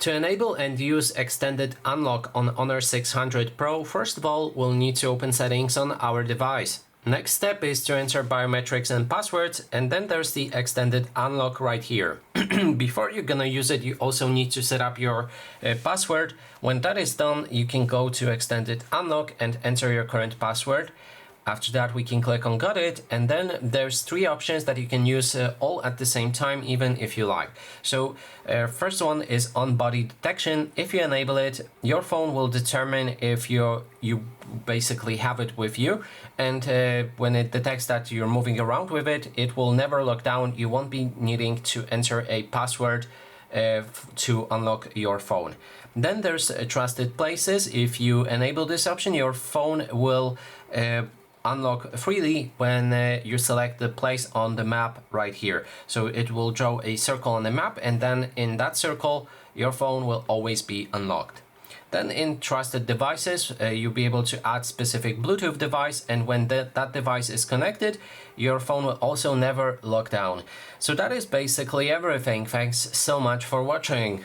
To enable and use extended unlock on Honor 600 Pro, first of all, we'll need to open settings on our device. Next step is to enter biometrics and passwords, and then there's the extended unlock right here. Before you're gonna use it, you also need to set up your password. When that is done, you can go to extended unlock and enter your current password. After that, we can click on got it, and then there's three options that you can use all at the same time, even if you like. So first one is on body detection. If you enable it, your phone will determine if you basically have it with you, and when it detects that you're moving around with it, it will never lock down. You won't be needing to enter a password to unlock your phone. Then there's trusted places. If you enable this option, your phone will unlock freely when you select the place on the map right here. So it will draw a circle on the map, and then in that circle your phone will always be unlocked. Then in trusted devices, you'll be able to add specific Bluetooth device, and when that device is connected, your phone will also never lock down. So that is basically everything. Thanks so much for watching.